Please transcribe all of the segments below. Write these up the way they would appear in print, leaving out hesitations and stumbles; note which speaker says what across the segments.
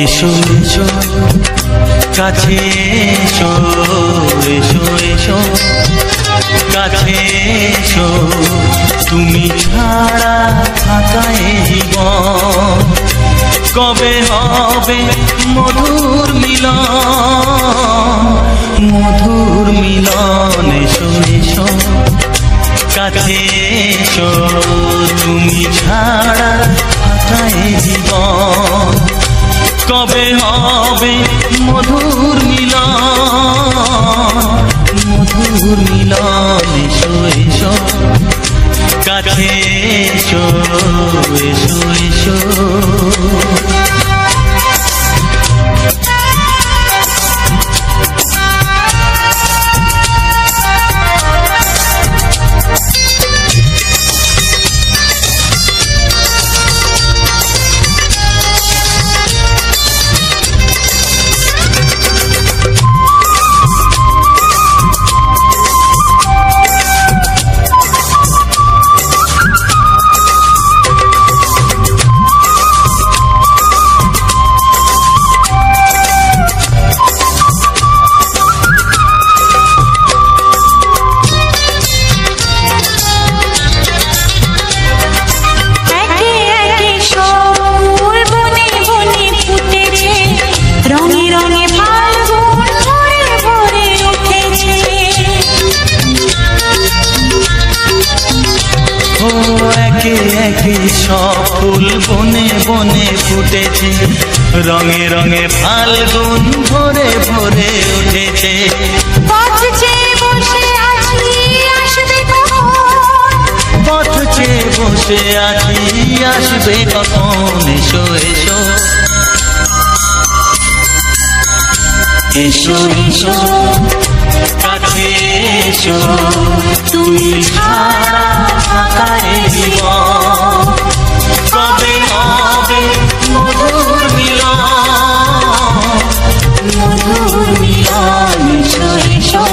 Speaker 1: এসো এসো কাছে এসো, এসো এসো কাছে এসো, তুমি ছাড়া থাকা এ জীবন কবে হবে মধুর মিলন, মধুর মিলন। এসো এসো কাছে এসো, তুমি ছাড়া থাকা এ জীবন কবে হবে মধুর মিলন, মধুর মিলন। এসো এসো কাছে এসো, এসো এসো। সব ফুল বনে বনে ফুটেছে, রঙে রঙে ফাল্গুন ভরে ভরে উঠেছে।
Speaker 2: পথ চেয়ে বসে আছি আসবে কখন,
Speaker 1: পথ চেয়ে বসে আছি আসবে কখন। এসো এসো এসো এসো কাছে এসো, তুমি ছাড়া থাকা এ জীবন কবে হবে মধুর মিলন, মধুর মিলন। এসো এসো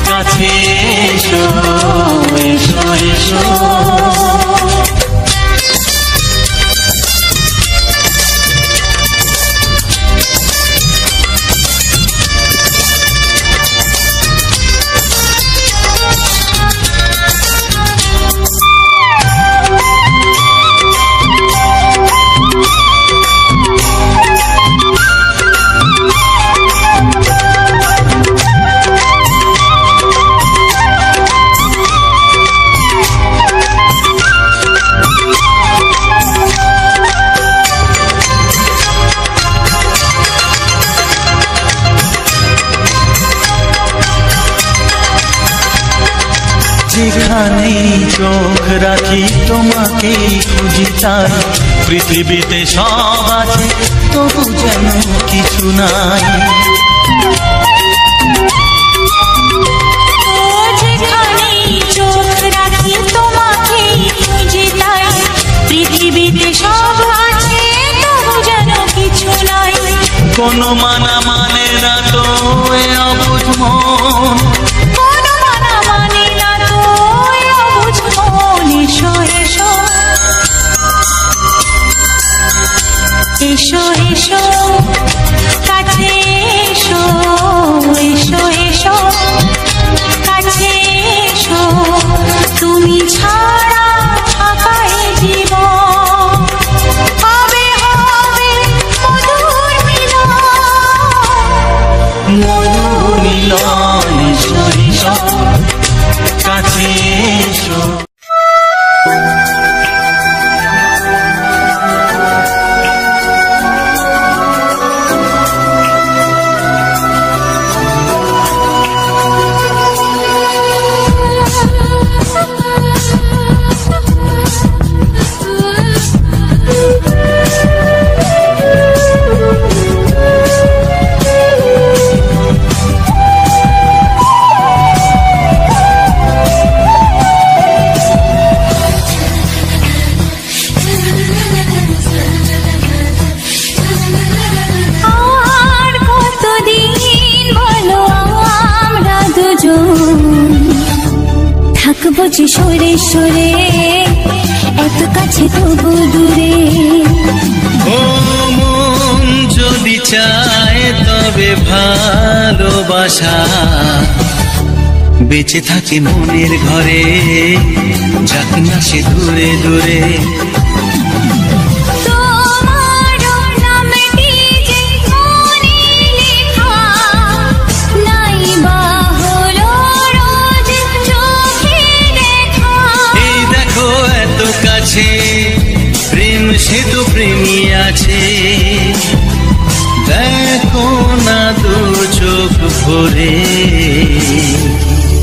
Speaker 1: কাছে এসো, এসো এসো। যেখানেই চোখ রাখি তোমাকেই খুঁজি, তাই পৃথিবীতে সব আছে তবু যেন কিছু নাই।
Speaker 2: যেখানেই চোখ রাখি তোমাকেই খুঁজি, তাই পৃথিবীতে সব আছে তবু যেন কিছু নাই।
Speaker 1: কোনো মানা মানে না তো এ অবুঝ মন,
Speaker 2: এসো এসো কাছে এসো, এসো এসো কাছে এসো, তুমি ছাড়া থাকা এ জীবন কবে হবে মধুর মিলন, থাকবো যে সরে সরে, এত কাছে তবু দূরে।
Speaker 1: ও মন যদি চায় তবে ভালোবাসা বেঁচে থাকে মনের ঘরে, যাক না সে দূরে দূরে। প্রেম সে তো প্রেমী আছে, দেখো না দু চোখ ভরে।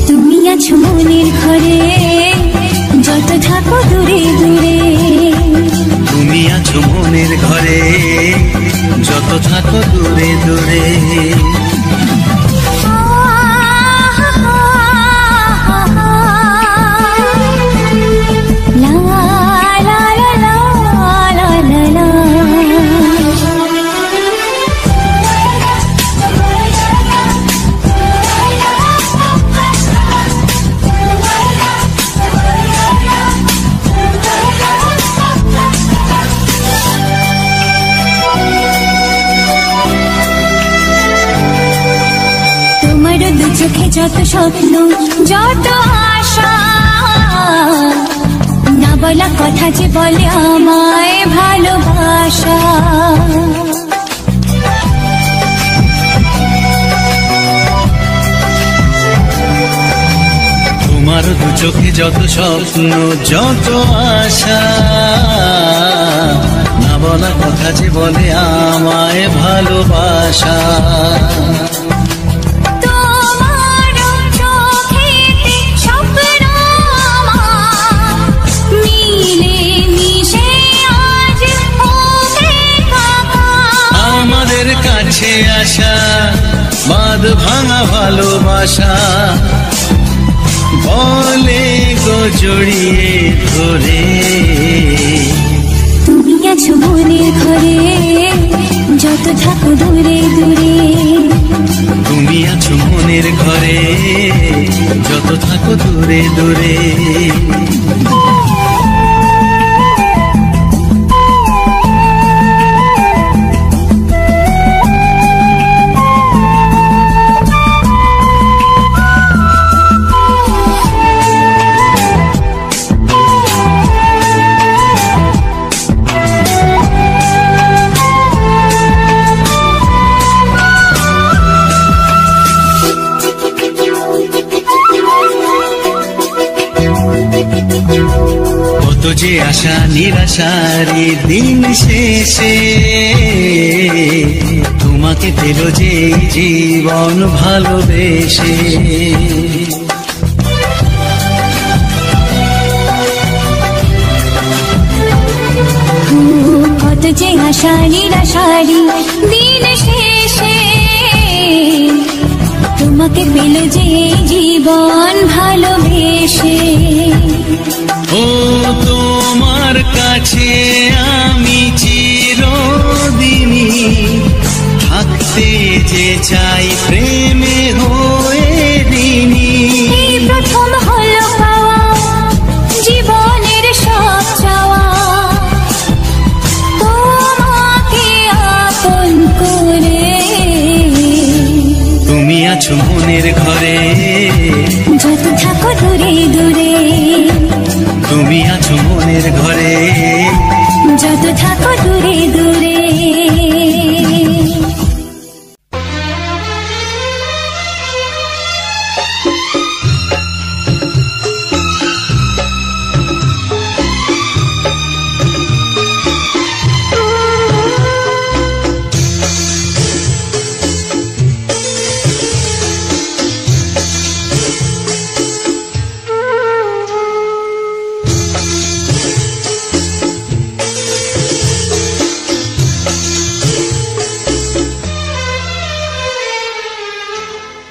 Speaker 2: তুমি আছো মনের ঘরে, যত থাকো দূরে দূরে।
Speaker 1: তুমি আছো মনের ঘরে, যত থাকো দূরে দূরে।
Speaker 2: চোখে যত স্বপ্ন, যত আশা, না বলা কথা যে বলে আমায় ভালোবাসা।
Speaker 1: তোমার দু চোখে যত স্বপ্ন, যত আশা, না বলা কথা যে বলে আমায় ভালোবাসা। কাছে আসা বাঁধ ভাঙা ভালোবাসা, বলে গো জড়িয়ে ধরে।
Speaker 2: তুমি আছো মনের ঘরে, যত থাকো দূরে দূরে।
Speaker 1: তুমি আছো মনের ঘরে, যত থাকো দূরে দূরে। কত যে আশা নিরাশারি দিন শেষে, তোমাকে পেল যে জীবন ভালোবেসে।
Speaker 2: কত যে আশা নিরাশারি দিন শেষে, তোমাকে পেল যে জীবন ভালোবেসে।
Speaker 1: ও তোমার কাছে আমি চিরদিনই থাকতে যে চাই প্রেমে হয়ে ঋণী।
Speaker 2: এই প্রথম হলো পাওয়া জীবনের সব চাওয়া, তোমাকে আপন করে।
Speaker 1: তুমি আছো মনের ঘরে,
Speaker 2: যত থাকো দূরে দূরে।
Speaker 1: তুমি আছো মনের ঘরে,
Speaker 2: যত থাকো দূরে দূরে।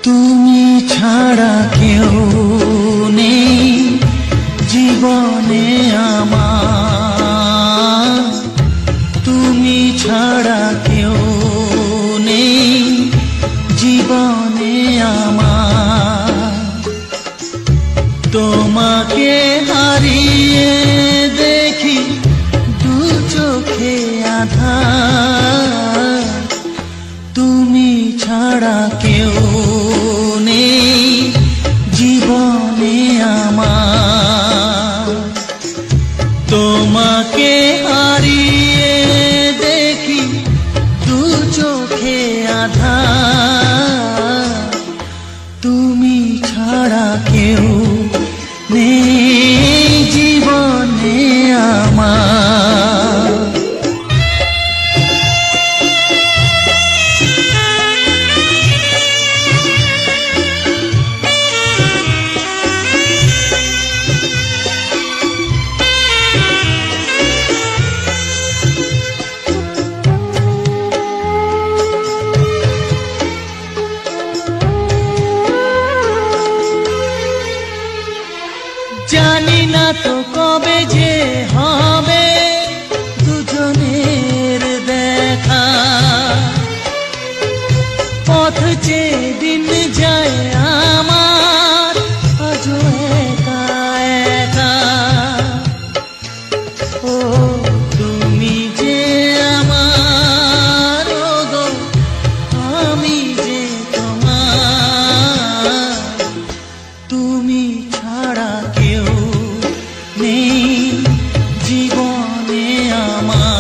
Speaker 1: তুমি ছাড়া কেউ নেই জীবনে আমার, তুমি ছাড়া কেউ নেই জীবনে আমার। তোমার কেউ নেই জীবনে আমার। তোমাকে হারিয়ে দেখি দু চোখে আঁধার, তুমি ছাড়া কেউ নেই জীবনে আমার। জানি না তো কবে যে হবে দুজনের দেখা, পথ চেয়ে দিন যায় আমার আজও একা একা। ও তুমি যে আমার, ও গো আমি যে তোমার, তুমি ছাড়া কেউ নেই জীবনে আমার।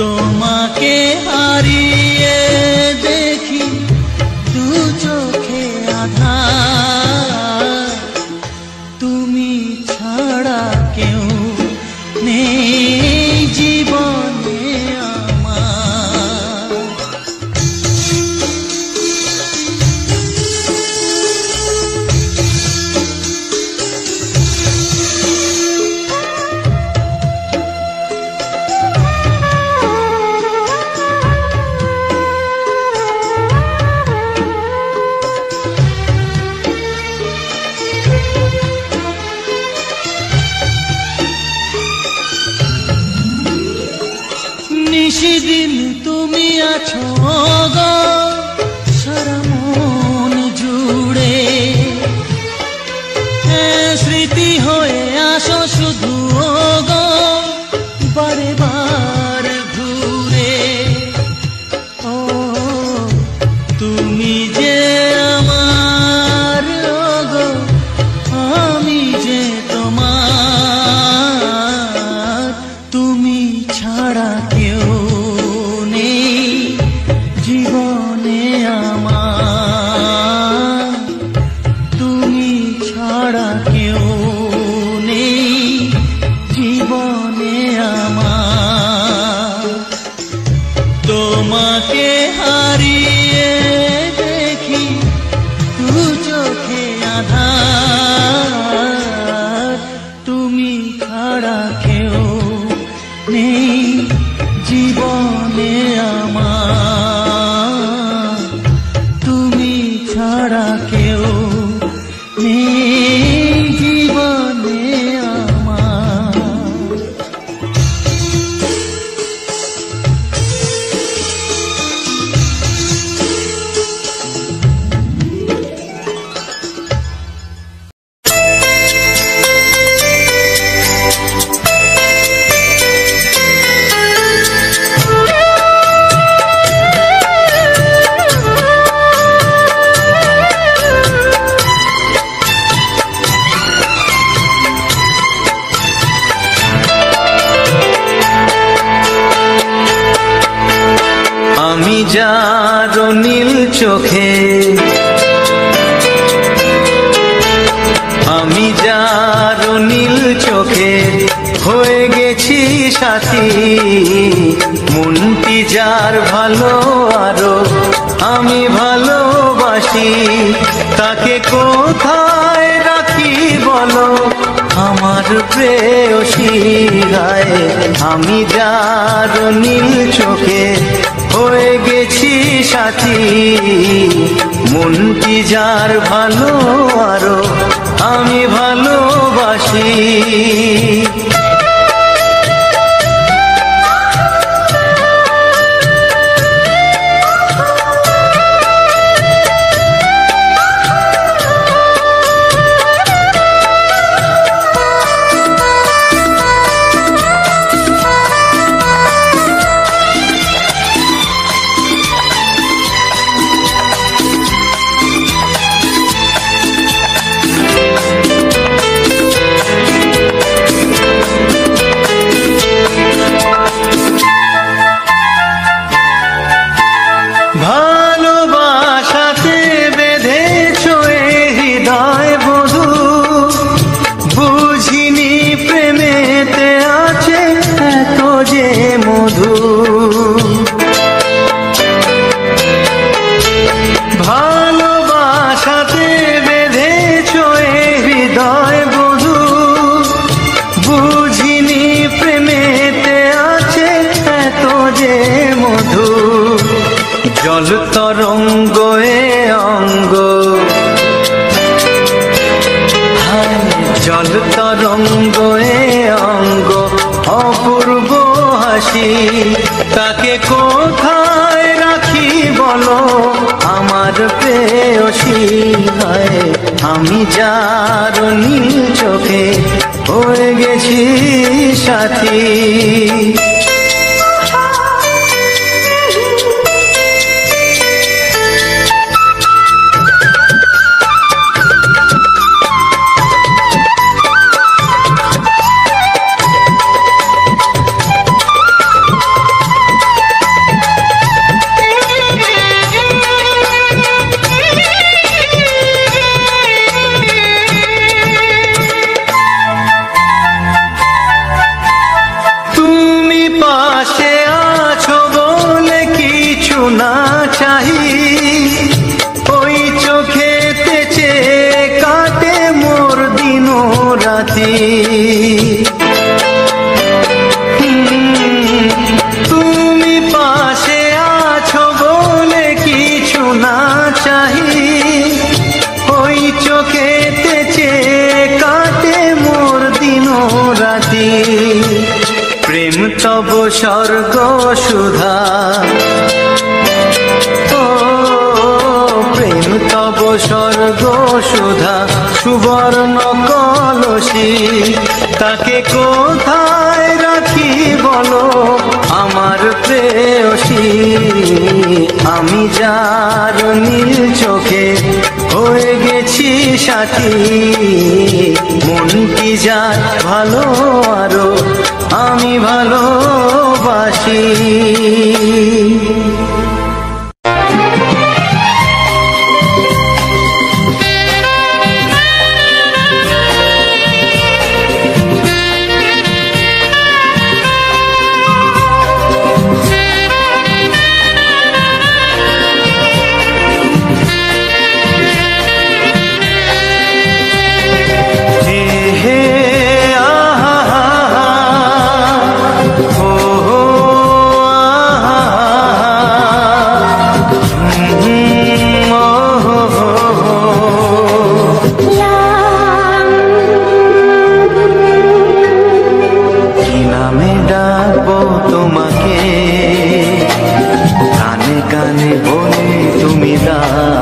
Speaker 1: তোমাকে হারিয়ে দেখি দু চোখে আঁধার, তুমি ছাড়া কেউ নেই জীবনে আমার। নিশিদিন তুমি আছো গো সারা মন জুড়ে, স্মৃতি হয়ে আসো শুধু গো বারে বার ঘুরে। ও তুমি যে আমার, গো আমি যে তোমার, তুমি ছাড়া কেউ নেই জীবনে আমার। তুমি ছাড়া কেউ নেই জীবনে আমার। তোমাকে হারিয়ে দেখি দু চোখে আঁধার, তুমি ছাড়া কেউ নেই জীবনে আমার। তুমি ছাড়া কেউ নেই জীবনে আমার। আমি যার নীল চোখে, আমি যার নীল চোখে হয়ে গেছি সাথী, মনটি যার ভালো আরো আমি ভালোবাসি, তাকে কোথায় রাখি বলো আমার প্রেয়সী গায়ে। আমি যার নীল চোখে হয়ে গেছি সাথী, মনটি যার ভালো আরো আমি ভালোবাসি। ভালোবাসাতে বেঁধেছ এ হৃদয় বধু, বুঝিনি প্রেমেতে আছে এত যে মধু। ভালোবাসাতে বেঁধেছ এ হৃদয় বধু, বুঝিনি প্রেমেতে আছে এত যে মধু। জল তরঙ্গ এ অঙ্গ, জল তরঙ্গ এ অঙ্গ, অপূর্ব হাসি তাকে কোথায় রাখি বলো আমার প্রেয়সী। হায় আমি যার নীল চোখে হয়ে গেছি সাথী। পাশে আছো বলে কিছু না চাহি, ওই চোখেতে চেয়ে কাটে মোর দিন রাতি। তুমি পাশে আছো বলে কিছু না চাহি, ওই চোখেতে চেয়ে কাটে মোর দিন রাতি। প্রেম তব স্বর্গ সুধা, ও প্রেম তব স্বর্গ সুধা, সুবর্ণ কলসী তাকে কোথায় রাখি বলো আমার প্রেয়সী। আমি যার নীল চোখে হয়ে গেছি সাথী, মন কি যার ভালো আরো আমি ভালোবাসি।
Speaker 2: কানে কানে বলে তুমি দাও,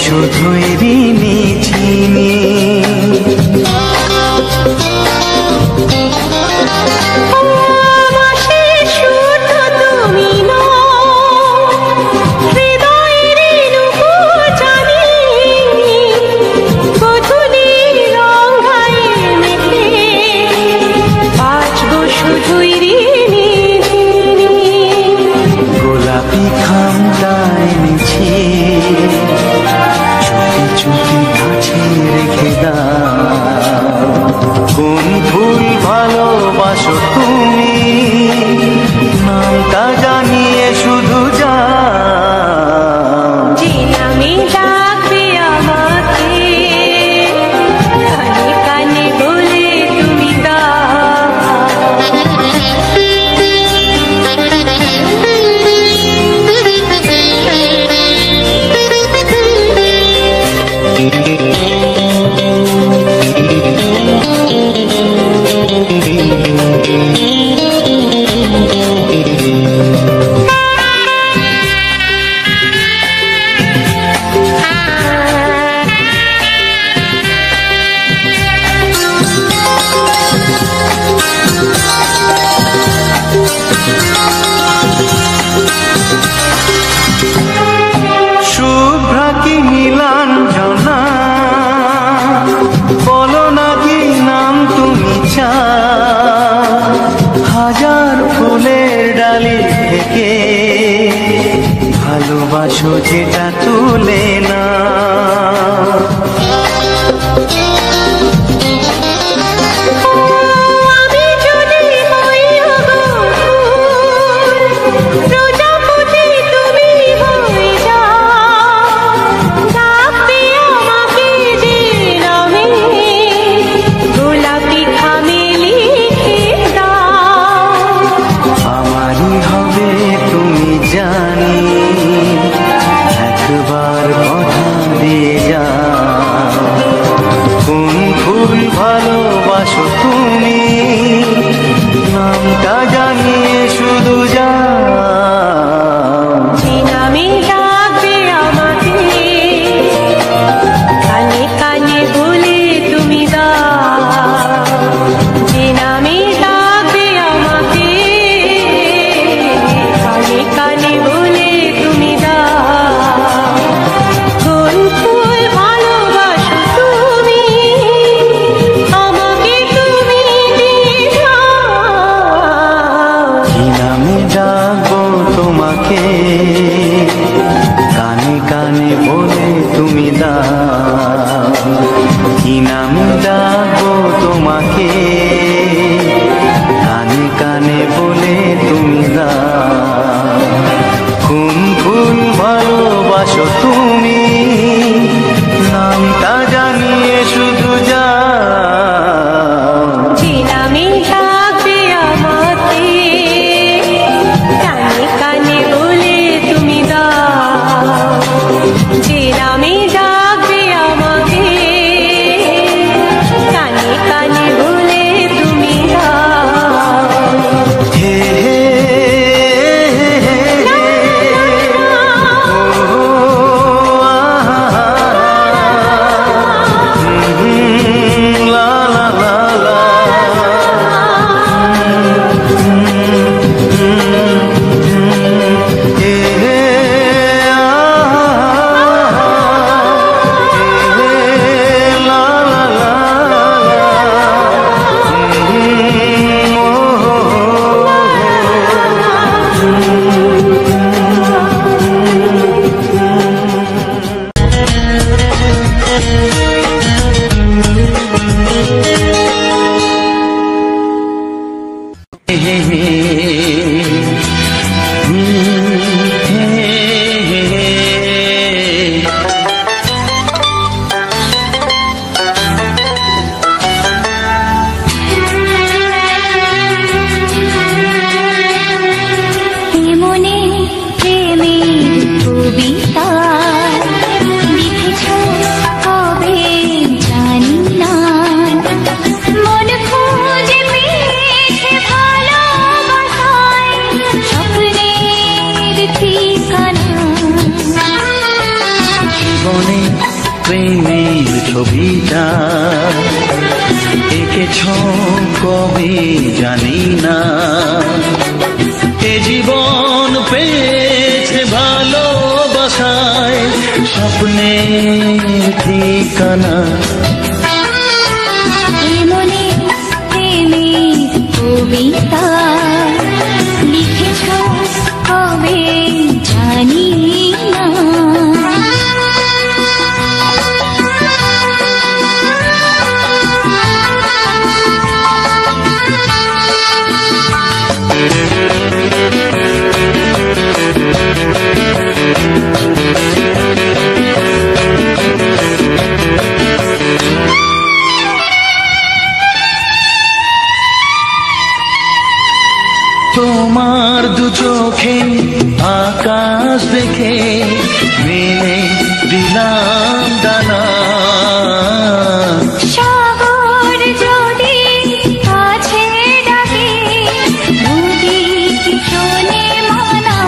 Speaker 1: শুধুই ঋণী চিনি। গোলাপি খামটা এনেছি, চুপি চুপি কাছে রেখে দাও। কোন ফুল ভালোবাসো তুমি, নামটা জানিয়ে শুধু যাও।
Speaker 2: যে নামে ডাকবে আমাকে, কানে কানে বলে তুমি
Speaker 1: শুভ্রা কি নীলাঞ্জনা, বলো না কি নাম তুমি চাও। হাজার ফুলের ডালি থেকে ভালোবাসো যেটা তুলে না। জানি একবার কথা দিয়ে যাও। কোন ফুল ভালোবাসো তুমি, নামটা জানিয়ে শুধু যাও।
Speaker 2: যে নামে ডাকবে আমাকে, কানে কানে বলে তুমি দাও। যে নামে ডাকবে আমাকে, কানে কানে বলে তুমি দাও। কোন ফুল ভালোবাসো তুমি, আমাকে তুমি দিয়ে দাও।
Speaker 1: কি নামে ডাকবো তোমাকে, কানে কানে বলে তুমি দাও। কি নামে ডাকবো তোমাকে, কানে কানে বলে তুমি দাও। কোন ফুল ভালোবাসো তুমি, নামটা জানিয়ে শুধু যাও।
Speaker 2: যে নামে ডাকবে আমাকে, কানে কানে বলে তুমি দাও। যে নামে ডাকবে আমাকে, কানে কানে বলে তুমি দাও।
Speaker 1: হে হে লা লা লা লা। হে হে লা লা লা
Speaker 2: মনে প্রেমের কবিতা লিখেছ কবে জানি না। মন খুঁজে পেয়েছে ভালোবাসা,
Speaker 1: এঁকেছ কবে জানি না, এ জীবন পেয়েছে ভালোবাসায় স্বপ্নের ঠিকানা।
Speaker 2: মনে প্রেমের কবিতা লিখেছ কবে জানি না।
Speaker 1: তোমার দু চোখে আকাশ দেখে মেলে দিলাম দানা।
Speaker 2: সাগর যদি কাছে ডাকে নদী কি শোনে মানা।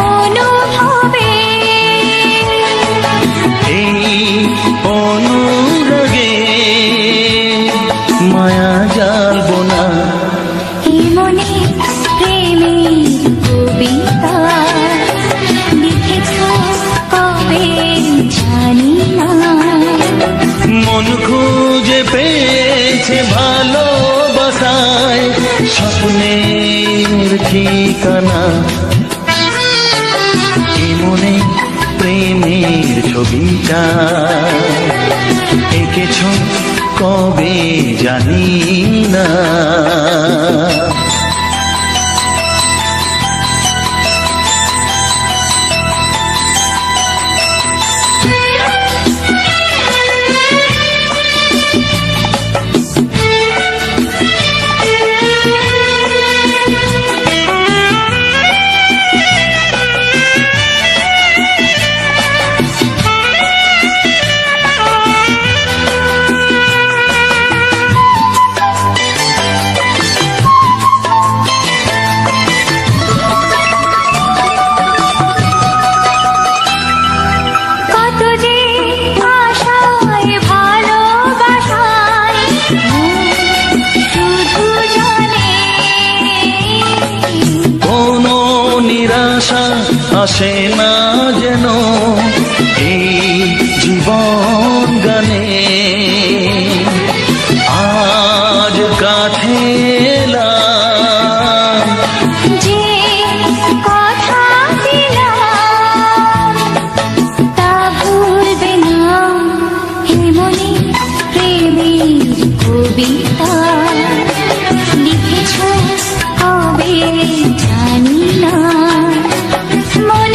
Speaker 2: অনুভবে
Speaker 1: এই অনুরাগে মায়া জালবো না।
Speaker 2: মনে প্রেমের কবিতা লিখেছ কবে জানি না।
Speaker 1: মন খুঁজে পেয়েছে ভালোবাসায় স্বপ্নের ঠিকানা। এ মনে প্রেমের ছবিটা এঁকেছ কবে জানি না। আসে না যেন এই জীবন গানে। আজ কাছে এলাম
Speaker 2: যে কথা দিলাম তা ভুলবে না। হে মনে প্রেমের কবিতা লিখেছ কবে জানি না। মন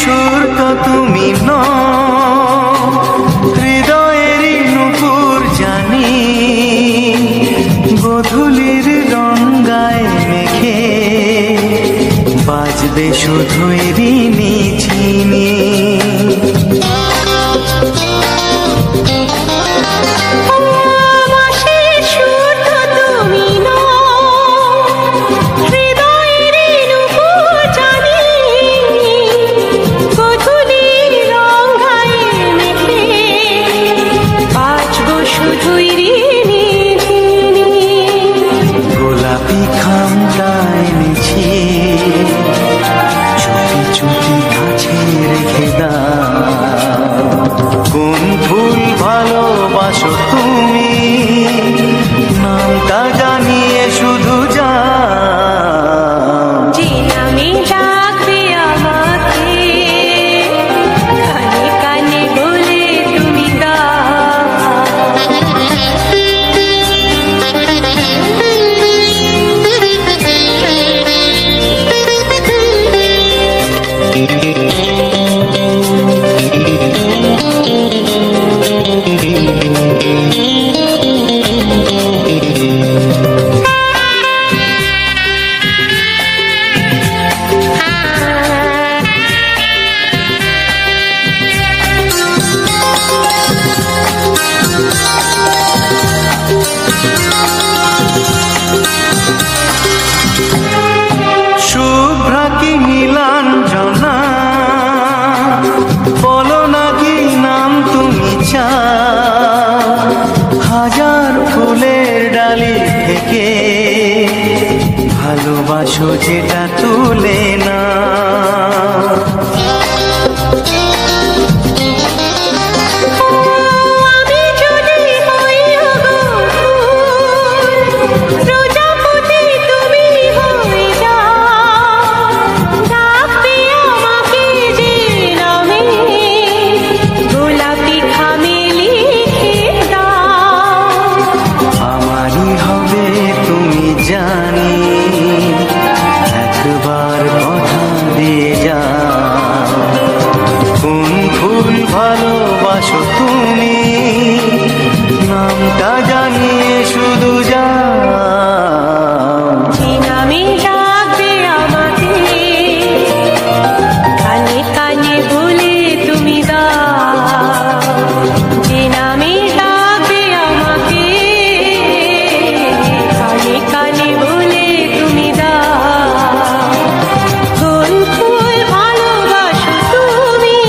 Speaker 1: সুর তো তুমি নও, হৃদয়েরই নূপুর জানি, গোধূলির রঙায় মেঘে বাজবে শুধুই ঋণী ঝিনি। গোলাপি খামটা এনেছি, চুপি চুপি কাছে রেখে দাও। কোন ফুল ভালোবাসো তুমি, নামটা জানিয়ে শুধু যাও।
Speaker 2: যে নামে ডাকবে আমাকে, কানে কানে বলে তুমি দাও।
Speaker 1: শুভ্রা কি নীলাঞ্জনা, বলো না কি নাম তুমি চাও। হাজার ফুলের ডালি থেকে ভালোবাসো যেটা তুলে না। জানি একবার কথা দিয়ে যাও। কোন ফুল ভালোবাসো তুমি, নামটা জানিয়ে শুধু যাও।
Speaker 2: যে নামে ডাকবে আমাকে, কানে কানে বলে তুমি দাও। যে নামে ডাকবে আমাকে, কানে কানে বলে তুমি দাও। কোন ফুল ভালোবাসো তুমি,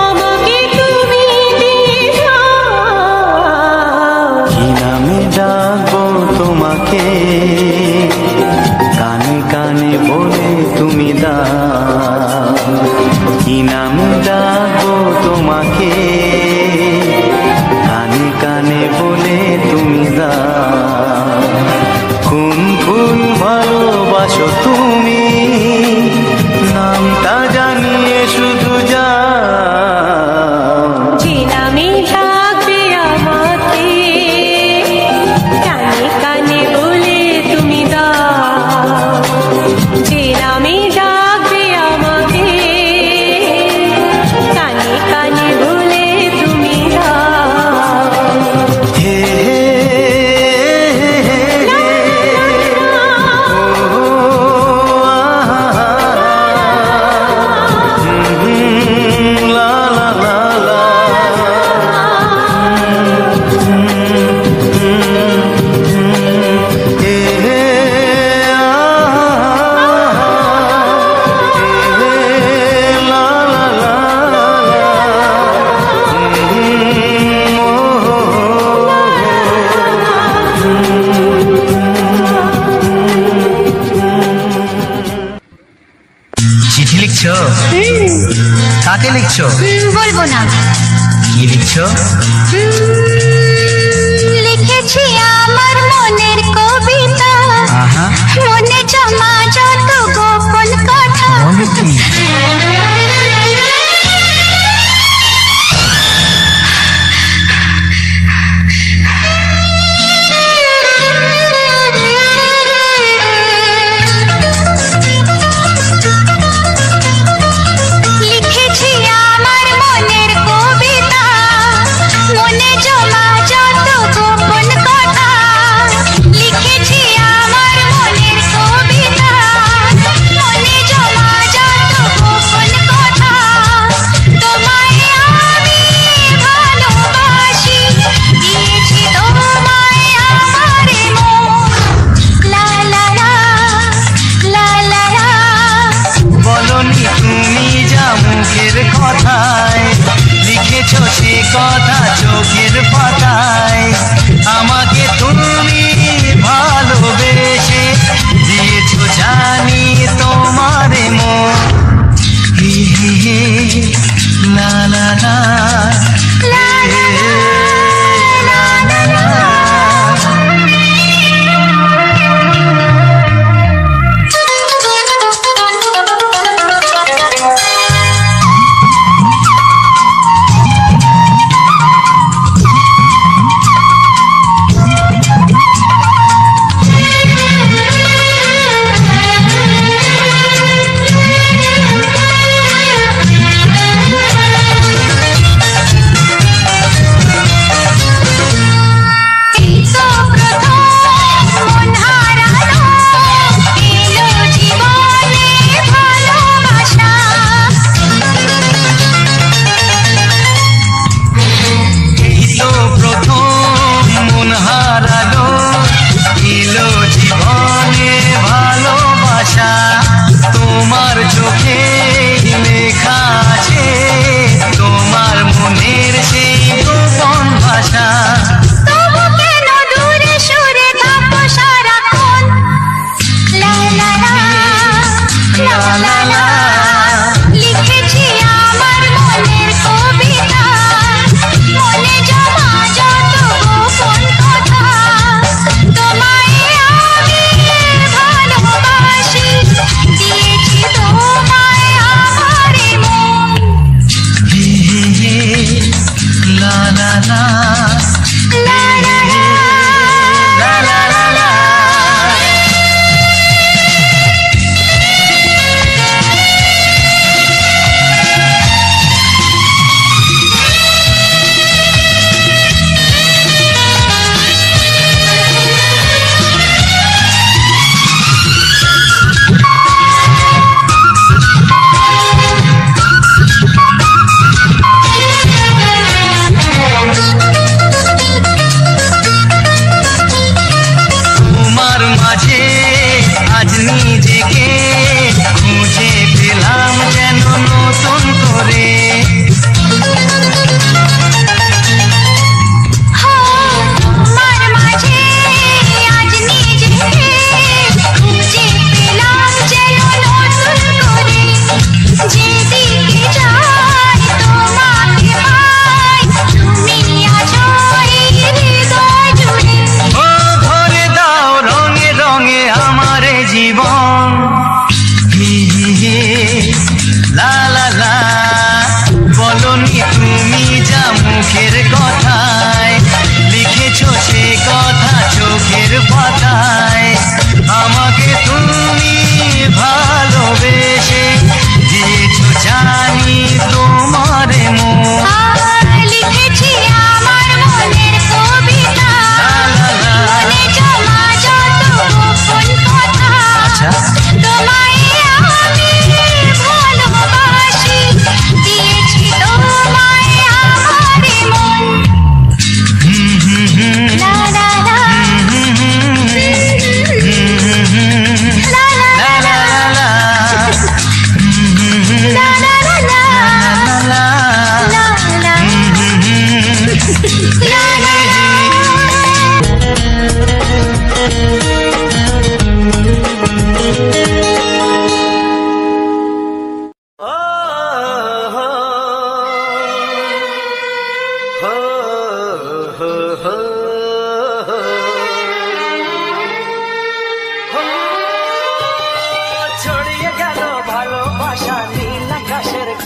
Speaker 2: আমাকে তুমি দিয়ে যাও।
Speaker 1: কি নামে ডাকবো তোমাকে, কানে কানে বলে তুমি দাও। কি নামে ডাকবো তোমাকে, কানে কানে বলে তুমি দাও। কোন ফুল ভালোবাসো তুমি, নামটা জানিয়ে শুধু যাও।
Speaker 2: যে নামে ডাকবে আমাকে, কানে কানে বলে তুমি দাও। যে নামে ডাকবে আমাকে, কানে কানে বলে তুমি দাও।
Speaker 1: হে হে লা লা লা লা। চিঠি লিখছো? কাকে লিখছো?
Speaker 2: বলবো না।
Speaker 1: কি লিখছো?
Speaker 2: লিখেছি আমার মনের কবিতা, মনে জমা যত গোপন কথা।
Speaker 1: মুখের কথায়, লিখেছো সে কথা চোখের পাতায়। আমাকে তুমি ভালোবেসে দিয়েছো জানি তোমারে মন। হে হে হে লা লা লা লা লা লা লা।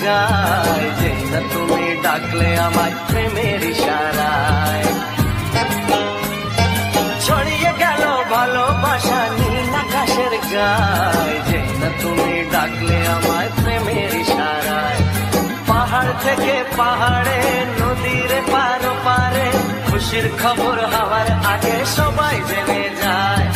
Speaker 3: গায় যে না তুমি ডাকলে আমায় প্রেমের ইশারায় ছড়িয়ে গেল ভালোবাসা নীল আকাশের গায় যে না তুমি ডাকলে আমায় প্রেমের ইশারায় পাহাড় থেকে পাহাড়ে নদীর পার পারে খুশির খবর হওয়ার আগে সবাই জেনে যায়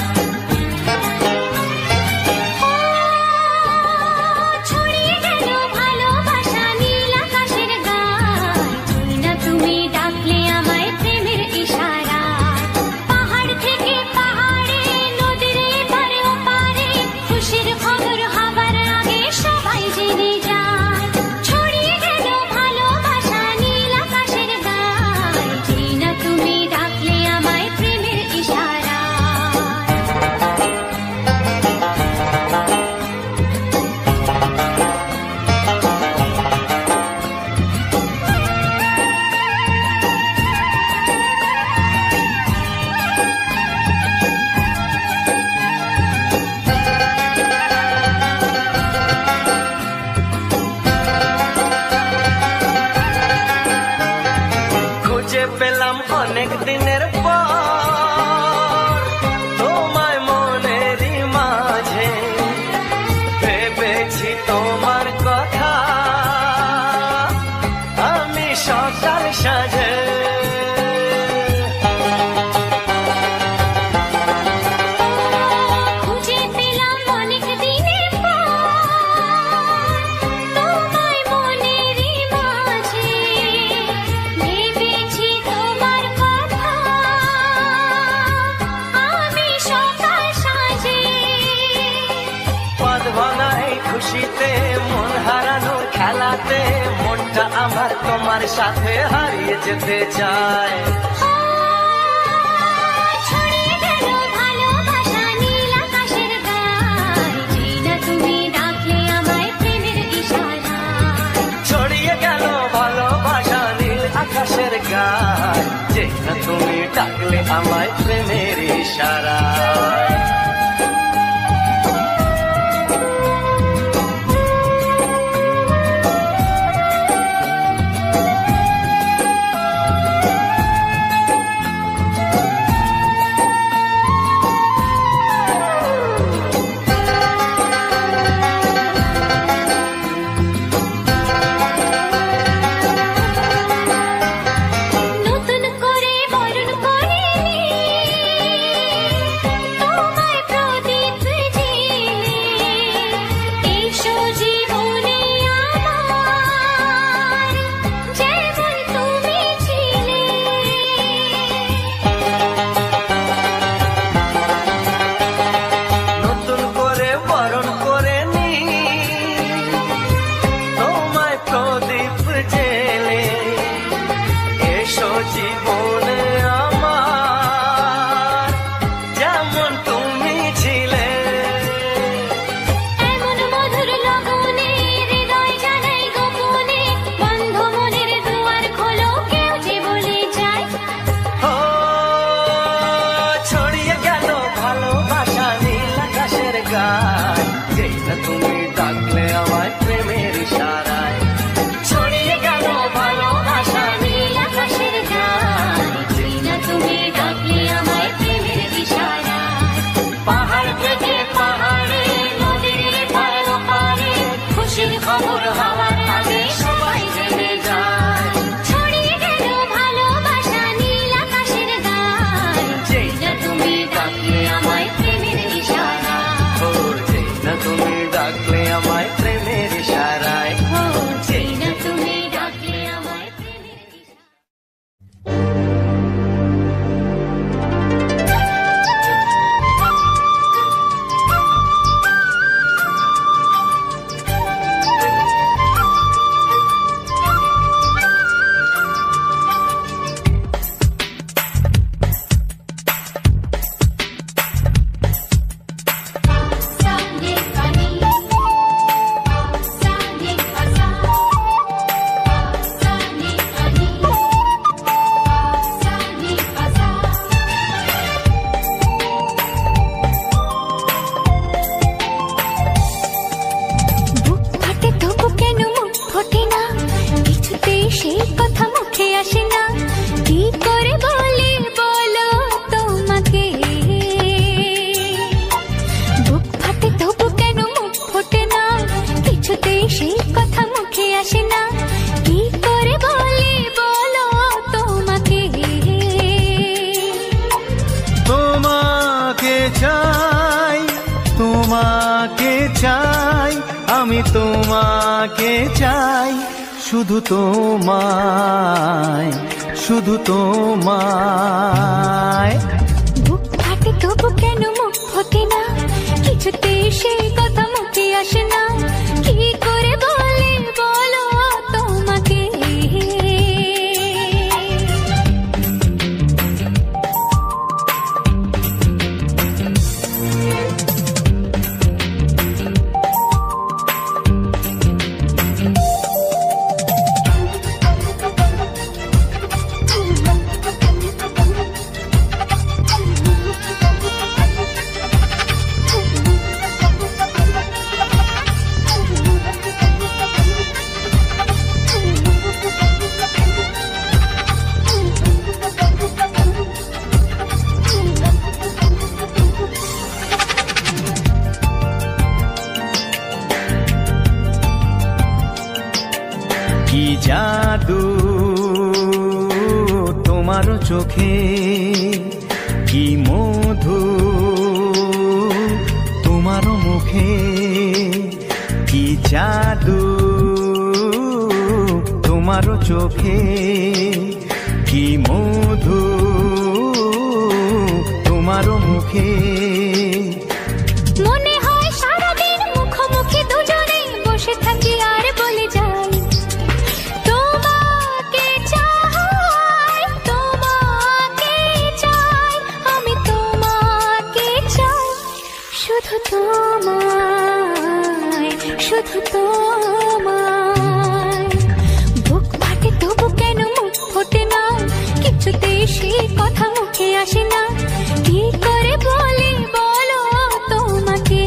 Speaker 2: ছড়িয়ে
Speaker 3: পেলাম অনেক দিনের পর তোমায় মনেরই মাঝে ভেবেছি তোমার কথা আমি সকাল সাজে খুশিতে মন হারানোর খেলাতে মনটা আমার তোমার সাথে হারিয়ে যেতে চায়
Speaker 2: ছড়িয়ে গেল ভালোবাসা নীল আকাশের গায়ে জিনা তুমি ডাকলে আমায় প্রেমের ইশারায়
Speaker 3: ছড়িয়ে গেল ভালোবাসা নীল আকাশের গায়ে জিনা তুমি ডাকলে আমায় প্রেমের ইশারায় জীবনে আমার যেমন তুমি ছিলে
Speaker 2: এমন মধুর লগনে হৃদয় জানাই গোপনে বন্ধ মনের দুয়ার খোলো কেউ যে বলে যায়
Speaker 3: ও ছড়িয়ে গেল ভালোবাসা নীল আকাশের গায়ে যেই না তুমি ডাকলে আমায় প্রেমের ইশারায় ছড়িয়ে গেল ভালোবাসা নীল আকাশের
Speaker 2: তুমি ডাকলে আমায় প্রেমের ইশারায়
Speaker 3: পাহাড় থেকে পাহাড়ে নদীর পারে পারে খুশির খবর হওয়ার আগে সবাই জেনে যায়
Speaker 2: ছড়িয়ে গেল ভালোবাসা নীল আকাশের গায়ে
Speaker 3: যেই না তুমি ডাকলে আমায় প্রেমের ইশারায় ও যেই না তুমি ডাকলে আমায় প্রেমের ইশারায়
Speaker 2: ও যেই না তুমি ডাকলে আমায় প্রেমের ইশারায়
Speaker 1: আমি তোমাকে চাই শুধু তোমায় শুধু তোমায়
Speaker 2: বুক ফাটে তবু কেন মুখ ফোটে না কিছুতে সেই কথা মুখে আসে না কি করে বলে বলো তোমাকে
Speaker 3: কি জাদু তোমার চোখে, কি মধু তোমার মুখে, কি জাদু তোমার চোখে, কি মধু তোমার মুখে।
Speaker 2: মনে হয় সারাদিন মুখোমুখি দুজনে বসে থাকি আর বলে যাই তোমাকে চাই, তোমাকে চাই, আমি তোমাকে চাই, শুধু তোমায়, শুধু তোমায়। বুক ফাটে তবু কেন মুখ ফোটে না, কিছুতে সেই কথা মুখে আসে না, কি করে বলি বলো তোমাকে।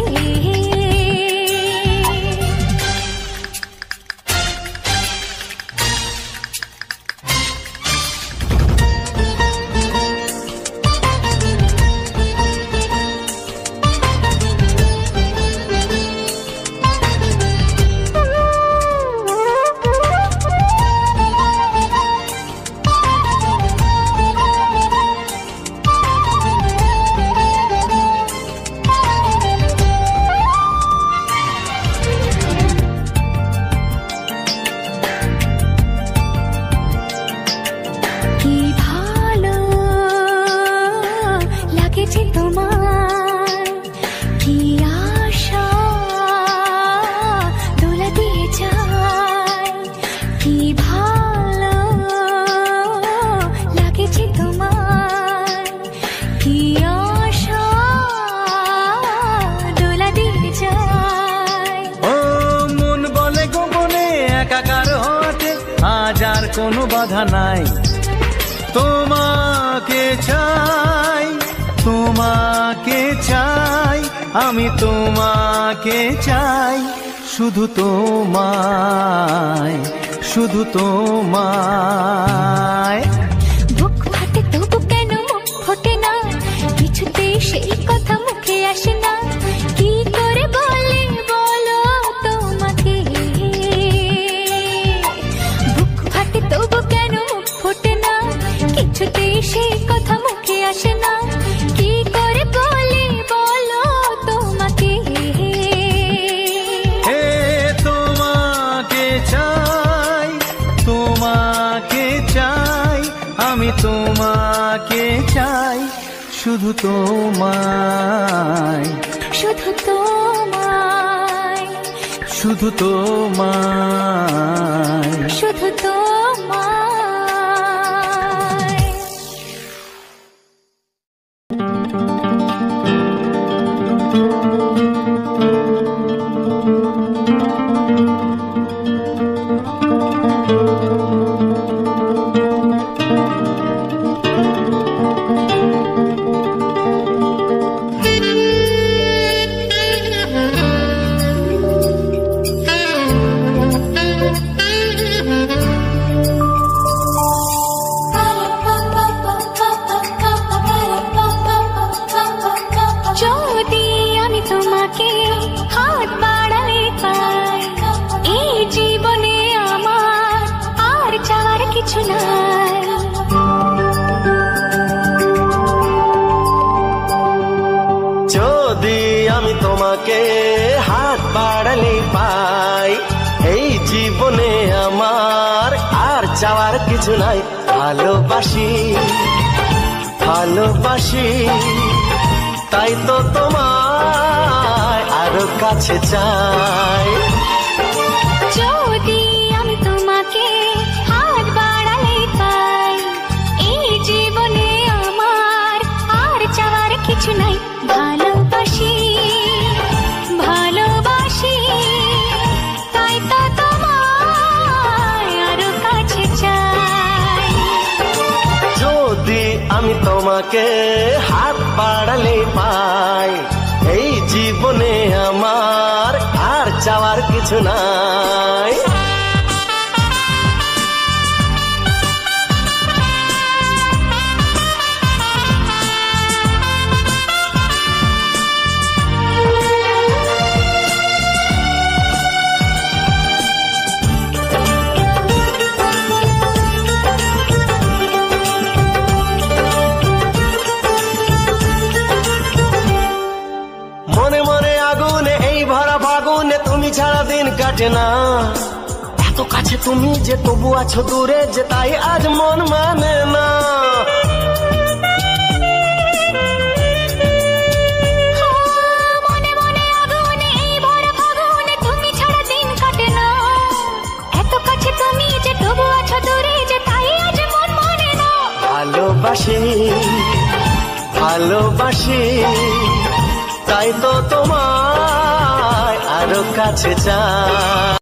Speaker 3: কোনো বাধা নাই, তোমাকে চাই, তোমাকে চাই, আমি তোমাকে চাই, শুধু তোমায়, শুধু তোমায়।
Speaker 2: বুক ফাটে তবু কেন মুখ ফোটে না, কিছুতে সেই কথা মুখে আসে না, কি করে বলি বলো তোমাকে। বুক ফাটে তবু কেন মুখ ফোটে না, কিছুতে সেই কথা মুখে আসে না, কি করে বলি বলো তোমাকে।
Speaker 3: হে তোমাকে চাই, তোমাকে চাই, আমি তোমাকে চাই, শুধু তোমায়,
Speaker 2: শুধু তোমায়,
Speaker 3: শুধু তোমায়,
Speaker 2: শুধু তোমায়।
Speaker 4: যদি আমি তোমাকে হাত বাড়ালে পাই, এই জীবনে আমার আর চাওয়ার কিছু নাই। ভালোবাসি, ভালোবাসি, তাই তো তোমায় আরো কাছে চাই।
Speaker 2: যদি আমি তোমাকে হাত বাড়ালে পাই, এই জীবনে আমার আর চাওয়ার কিছু নাই। ভালোবাসি, ভালোবাসি, তাই তো তোমায় আরো কাছে চাই।
Speaker 4: যদি আমি তোমাকে হাত বাড়ালে পাই, এই জীবনে আমার আর চাওয়ার কিছু নাই। কাটে না। এত কাছে তুমি যে তবু আছো দূরে, যে তাই আজ মন মানে না।
Speaker 2: মনে মনে আগুনে এই ভরা ফাগুনে তুমি ছাড়া দিন কাটে না। এত কাছে তুমি যে তবু আছো দূরে, যে তাই আজ মন মানে না।
Speaker 4: ভালোবাসি ভালোবাসি তাই তো তোমায় আরো কাছে চাই।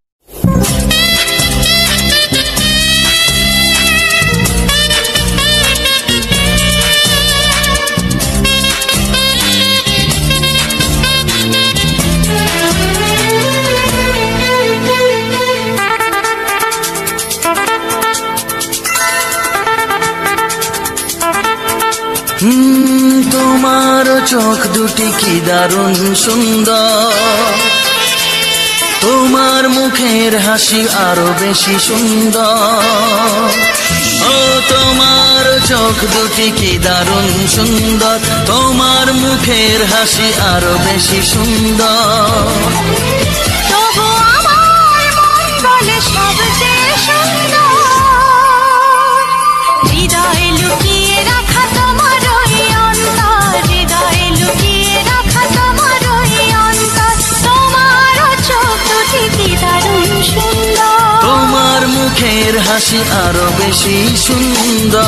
Speaker 1: তোমার চোখ দুটি কি দারুণ সুন্দর, তোমার মুখের হাসি আরো বেশি সুন্দর। ও তোমার চোখ দুটি কি দারুণ সুন্দর, তোমার মুখের হাসি আরো বেশি সুন্দর।
Speaker 2: তবু আমার মন বলে সবচেয়ে সুন্দর, হৃদয়ে লুকিয়ে রাখা তোমার ওই অন্তর, হৃদয়ে লুকিয়ে রাখা তোমার ওই অন্তর। তোমার চোখ দুটি কি দারুণ সুন্দর,
Speaker 1: তোমার মুখের হাসি আরো বেশি সুন্দর।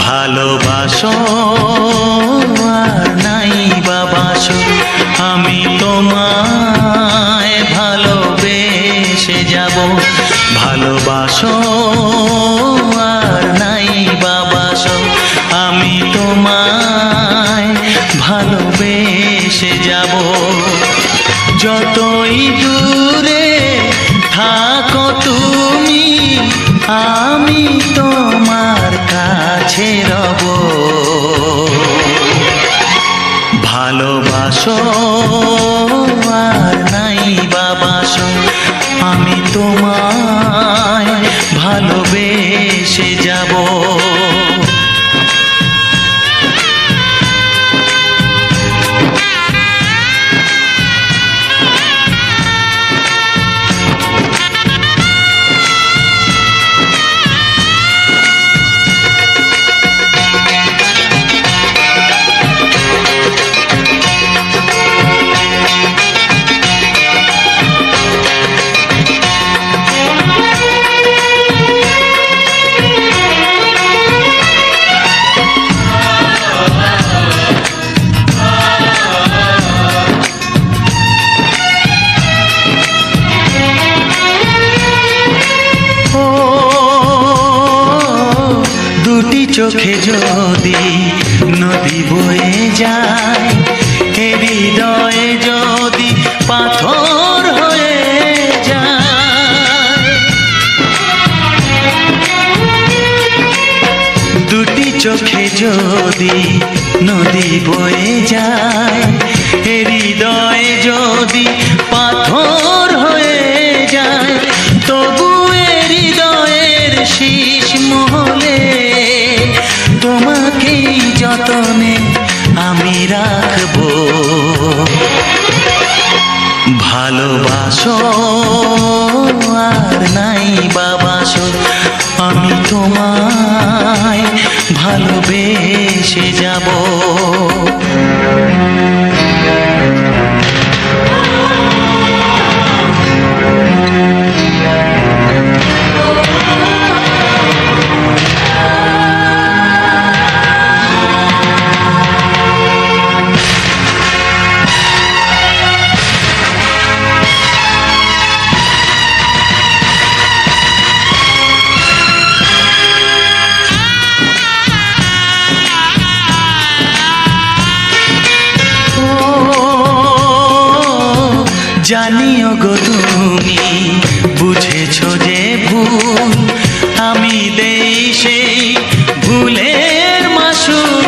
Speaker 1: ভালোবাসো আর নাই বাবাসো, আমি তোমায় ভালোবেসে যাব। ভালোবাসো আর নাই বাবাসো, আমি তোমায় ভালোবেসে যাব। যতই দূরে থাকো তুমি, আমি তোমার কাছে রব। ভালোবাসো আর নাই বাবাসো, আমি তোমায় ভালোবেসে যাব। চোখে যদি নদী বয়ে যায়, হৃদয়ে যদি পাথর হয়ে যায়। দুটি চোখে যদি নদী বয়ে যায়, হৃদয়ে যদি পাথর হয়ে যায়, তবু হৃদয়ের শীষ মহলে তোমাকেই যতনে আমি রাখবো। ভালোবাসো আর নাই বাবাসো, আমি তোমায় ভালোবেসে যাব। জানিও গো তুমি বুঝেছো যে ভুল, আমি দেই সেই ভুলের মাসুল।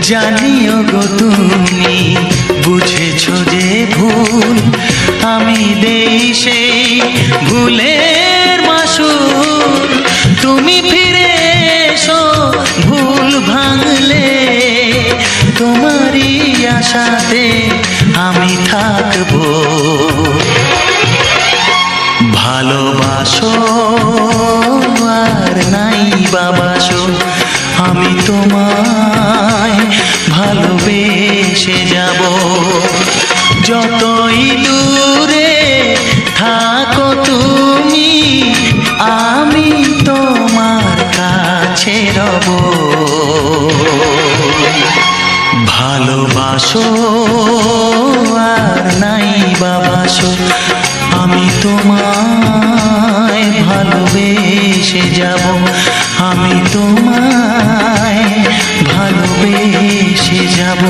Speaker 1: জানিও গো তুমি বুঝেছো যে ভুল, আমি দেই সেই ভুলের মাসুল। তুমি ফিরে এসো ভুল ভাঙলে, তোমারই আশাতে আমি থাকবো। ভালোবাসো আর নাই বাবাসো, আমি তোমায় ভালোবেসে যাব। যতই দূরে থাকো তুমি, আমি তোমার কাছে রব। ভালোবাসো আর নাই বাবাসো, আমি তোমায় ভালোবেসে যাব। আমি তোমায় ভালোবেসে যাব।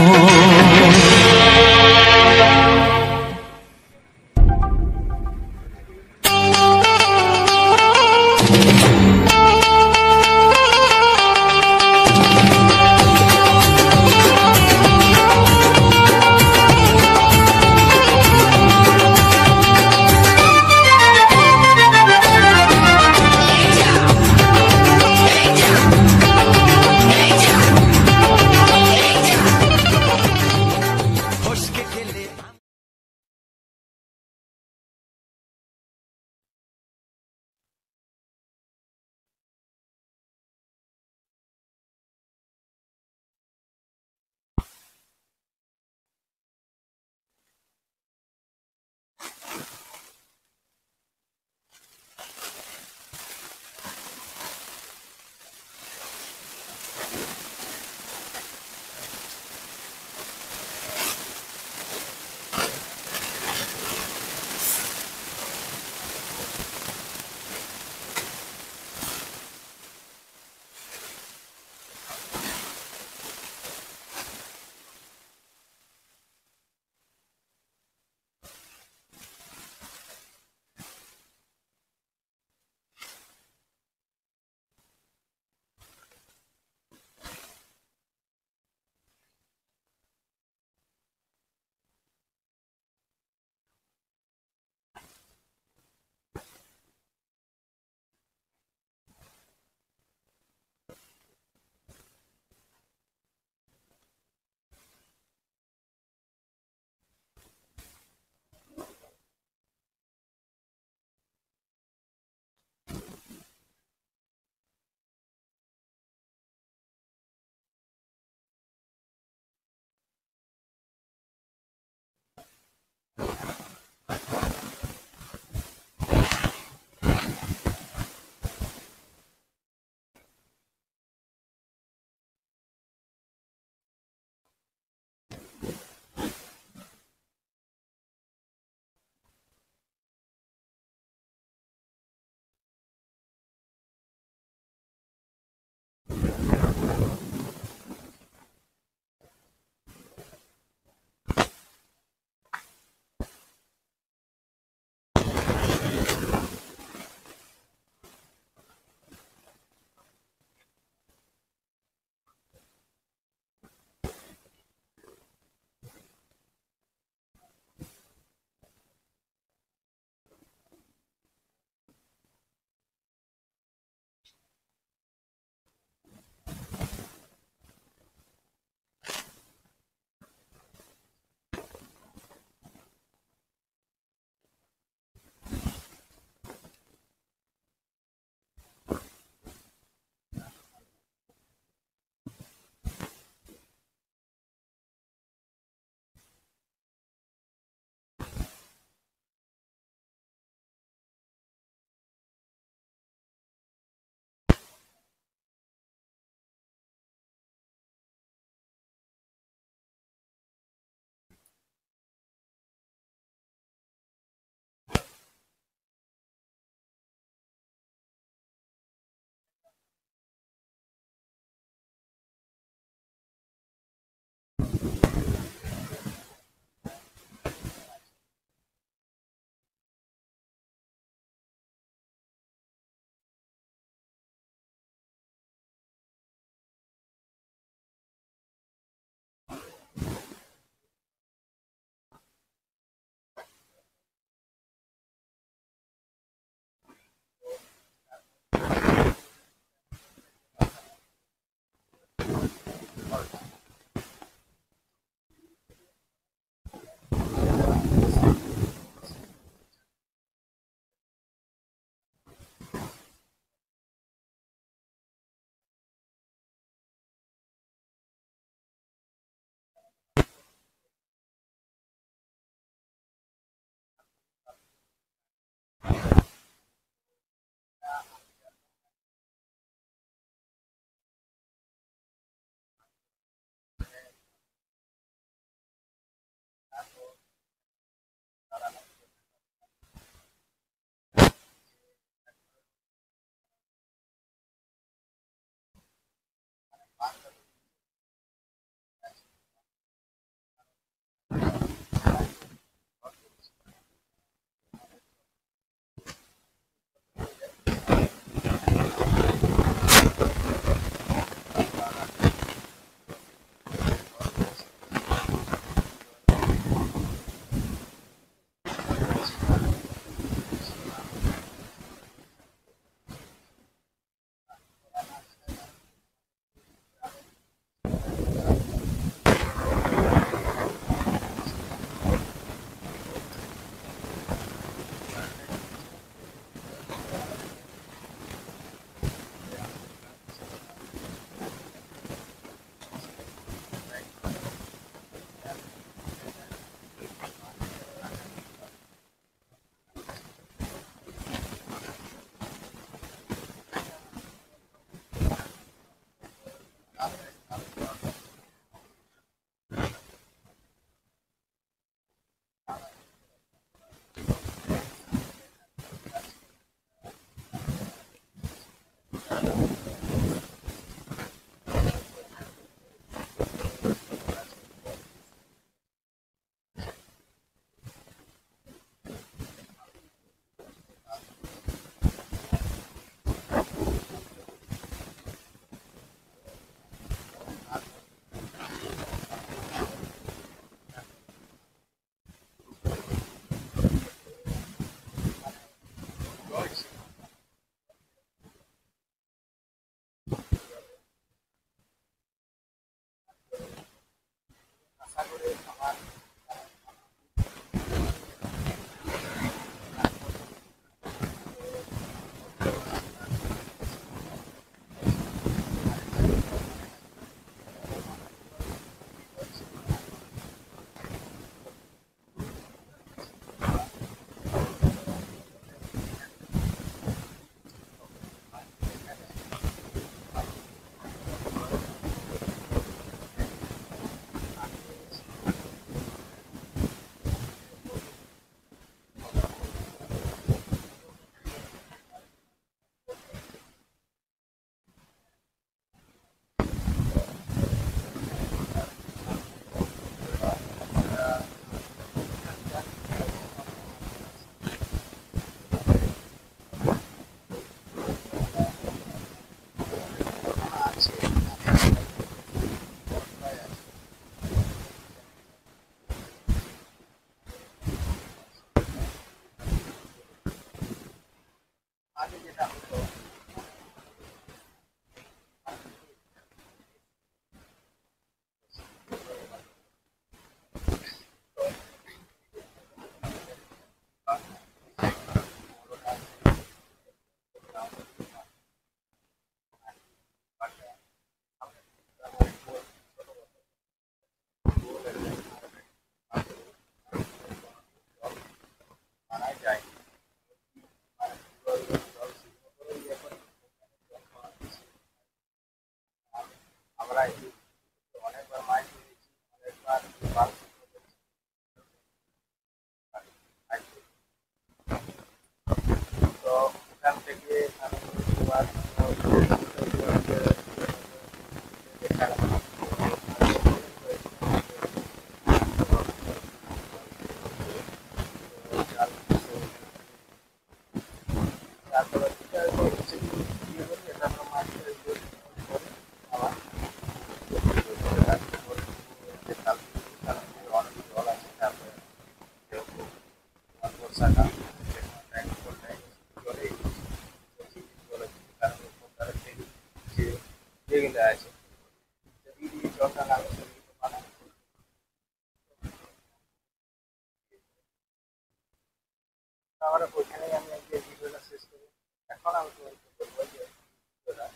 Speaker 5: ওইখানেই আমি আজকে ভিডিওটা শেষ করি। এখন আমি তোমাকে বলবো যে ভিডিওটা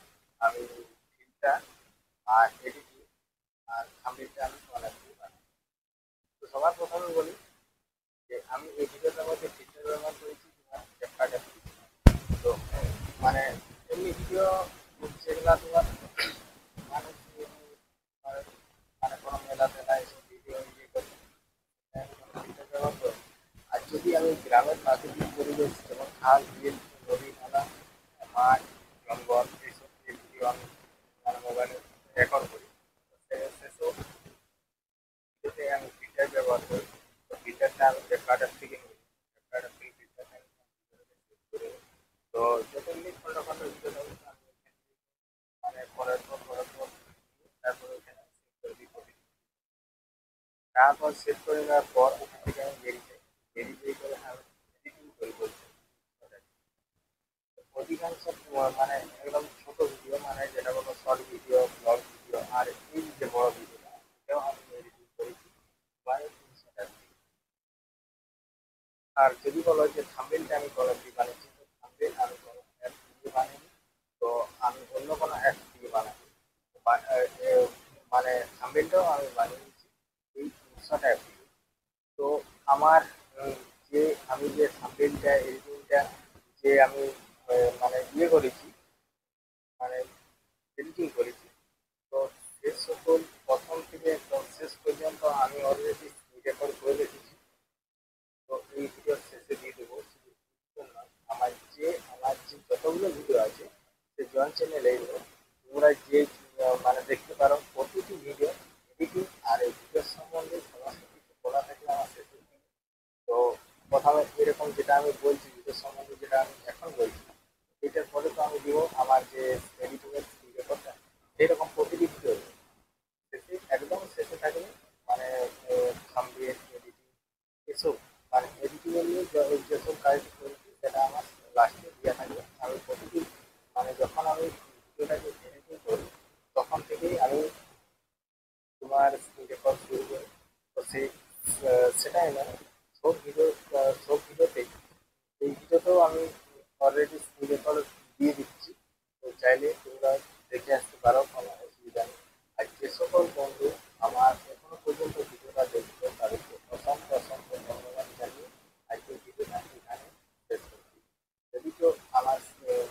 Speaker 5: আমি ফিল্টার আর এডিটিং আর থাম্বনেলটা আমি বানাচ্ছি। তো সবার প্রথমে বলি যে আমি এই ভিডিওটার মধ্যে ফিল্টার ব্যবহার করেছি তোমার ক্যাপকাট। তো মানে এমনি ভিডিও যেগুলো তোমার মানুষ মানে কোনো মেলা টেলা এসব ভিডিও ইয়ে করি ফিল্টার ব্যবহার করি। আর যদি আমি গ্রামের প্রাকৃতিক পরিবেশ যেমন খাল বিল নদী নালা মাঠ জঙ্গল এইসব যে ভিডিও আমি মানে মোবাইলে রেকর্ড করি সেসব ভিডিওতে আমি ফিল্টার ব্যবহার করি। তো ফিল্টারটা আমি ক্যাপকাটার থেকে নিই, ক্যাপকাটার থেকে ফিল্টারটা করে। তো যত মিনিট খন্ড খন্ড ভিডিও দেবো আমি মানে করার পর তারপরে ওখানে সেভ করে দিই। তারপর সেভ করে নেওয়ার পর ওখান থেকে আমি বেরিয়ে করে আমি এডিটিং করি বলছি। অধিকাংশ মানে একদম ছোট ভিডিও মানে যেটা বলো শর্ট ভিডিও ব্লগ ভিডিও আর এই যে বড় ভিডিওটা এটাও আমি এডিটিং করেছি 300 টাকা। আর যদি বলো যে থাম্বনেলটা আমি কলম দিয়ে বানিয়েছি, তো থাম্বনেল আমি কোনো অ্যাপ দিয়ে বানাইনি, তো আমি অন্য কোনো অ্যাপ দিয়ে বানাই। মানে থাম্বনেলটাও আমি বানিয়েছি এই 300 টাকা দিয়ে। তো আমার যে আমি যে থাম্বনেলটা এডিটিংটা যে আমি মানে ইয়ে করেছি মানে এডিটিং করেছি, তো সে সকল প্রথম থেকে একদম শেষ পর্যন্ত আমি অলরেডি রেকর্ড করে রেখেছি। তো এই ভিডিওর শেষে দিয়ে দেবো। আমার যে যতগুলো ভিডিও আছে সে জয়েন্ট চ্যানেলে তোমরা যে মানে দেখতে পারো প্রতিটি ভিডিও এডিটিং আর এই ভিডিওর সম্বন্ধে সমস্ত কিছু বলা থাকলে আমার শেষে। তো প্রথমে এরকম যেটা আমি বলছি ভিডিওর সম্বন্ধে যেটা আমি এখন বলছি এটার পরে তো আমি দিব আমার যে এডিটিংয়ের রেকর্ডটা এইরকম প্রতিটি ভিডিও শেষে একদম শেষে থাকবে মানে থাম্বনেল এডিটিং এসব মানে এডিটিংয়ে নিয়ে যেসব কাজ করেছি সেটা আমার লাস্টে দেওয়া থাকবে। আমি প্রতিদিন মানে যখন আমি ভিডিওটাকে এডিটিং করি তখন থেকেই আমি তোমার রেকর্ড শুরু করি। তো সেটাই না সব ভিডিওতেই এই ভিডিওতেও আমি অলরেডি রেকর্ড দিয়ে দিচ্ছি। তো চাইলে তোমরা দেখে আসতে পারো, কোনো অসুবিধা নেই। আর যে সকল বন্ধু আমার এখনো পর্যন্ত ভিডিওটা দেখছো তাদেরকে অসংখ্য ধন্যবাদ জানিয়ে আজকের ভিডিওটা এখানে শেষ করছি। যদি কেউ আমার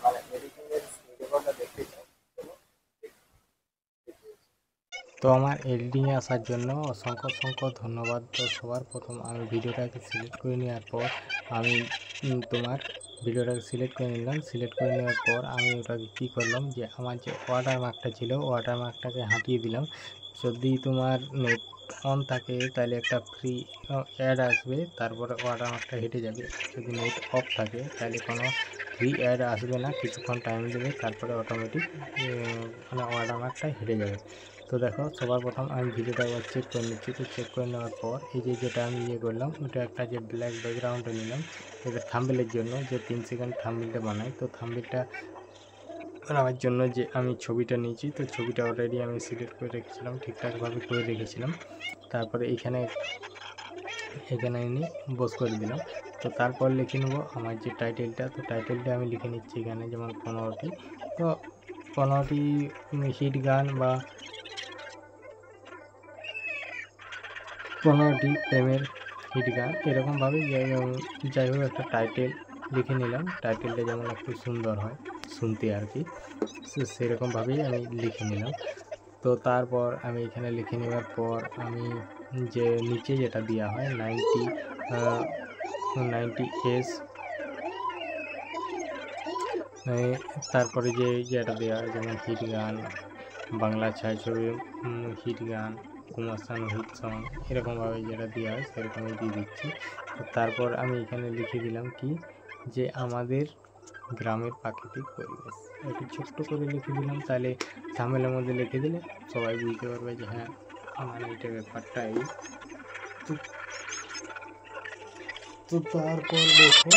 Speaker 5: মানে এডিটিংয়ের রেকর্ডটা দেখতে চাও চলো
Speaker 6: তো আমার এডিটিংয়ে আসার জন্য অসংখ্য ধন্যবাদ। তো সবার প্রথম আমি ভিডিওটাকে সিলেক্ট করে নেওয়ার পর আমি তোমার ভিডিওটাকে সিলেক্ট করে নিলাম। সিলেক্ট করে নেওয়ার পর আমি ওটাকে কী করলাম যে আমার যে ওয়াটারমার্কটা ছিল ওয়াটারমার্কটাকে হাঁটিয়ে দিলাম। যদি তোমার নেট অন থাকে তাহলে একটা ফ্রি অ্যাড আসবে, তারপরে ওয়াটারমার্কটা হেঁটে যাবে। যদি নেট অফ থাকে তাহলে কোনো ফ্রি অ্যাড আসবে না, কিছুক্ষণ টাইম দেবে, তারপরে অটোমেটিক মানে ওয়াটারমার্কটা হেঁটে যাবে। তো দেখো সবার প্রথম আমি ভিডিওটা একবার চেক করে নিচ্ছি। তো চেক করে নেওয়ার পর এই যেটা আমি ইয়ে করলাম ওটা একটা যে ব্ল্যাক ব্যাকগ্রাউন্ডে নিলাম এটা থাম্বনেলের জন্য, যে 3 সেকেন্ড থাম্বনেলটা বানাই। তো থাম্বনেলটা বানাবার জন্য যে আমি ছবিটা নিয়েছি, তো ছবিটা অলরেডি আমি সিলেক্ট করে রেখেছিলাম, ঠিকঠাকভাবে করে রেখেছিলাম। তারপরে এখানে এনে বস করে দিলাম। তো তারপর লিখে নেবো আমার যে টাইটেলটা। তো টাইটেলটা আমি লিখে নিচ্ছি এখানে যেমন 15টি। তো 15টি হিট গান বা 15টি প্রেমের হিট গান এরকমভাবে যাই হোক একটা টাইটেল লিখে নিলাম। টাইটেলটা যেমন একটু সুন্দর হয় শুনতে আর কি, সেরকমভাবেই আমি লিখে নিলাম। তো তারপর আমি এখানে লিখে নেওয়ার পর আমি যে নিচে যেটা দেওয়া হয় 90s তারপরে যেটা দেওয়া হয় যেমন হিট গান, বাংলা ছায়াছবি হিট গান, কুমার শানু হিট সং, এরকমভাবে যেটা দেওয়া হয় সেরকমই দিয়ে দিচ্ছি। তো তারপর আমি এখানে লিখে দিলাম কি যে আমাদের গ্রামের প্রাকৃতিক পরিবেশ, একটু ছোট্ট করে লিখে দিলাম। তাহলে থাম্বনেলের মধ্যে লিখে দিলে সবাই বুঝতে পারবে যে হ্যাঁ মানে এটা ব্যাপারটা এই। তো তারপর দেখো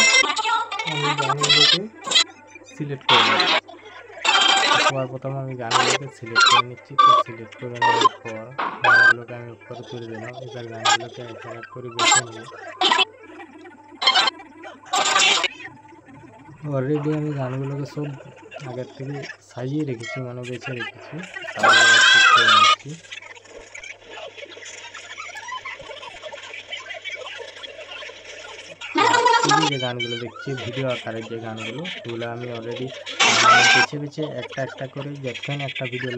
Speaker 6: আমি গানগুলোকে সিলেক্ট করে নিচ্ছি। সবার প্রথম আমি গানগুলোকে সিলেক্ট করে নিচ্ছি। তো সিলেক্ট করে নেওয়ার পর গানগুলোকে আমি উপরে তুলে দিলাম। এবার গানগুলোকে এক এক করে বেছে নিয়ে অলরেডি আমি গানগুলোকে সব আগের থেকে সাজিয়ে রেখেছি, মানে বেছে রেখেছি। তারপরে ঠিক করে নিচ্ছি। এই যে গানগুলো দেখছি ভিডিও আকারের যে গানগুলো, এগুলো আমি অলরেডি বেছে বেছে একটা একটা করে যতক্ষণ একটা ভিডিও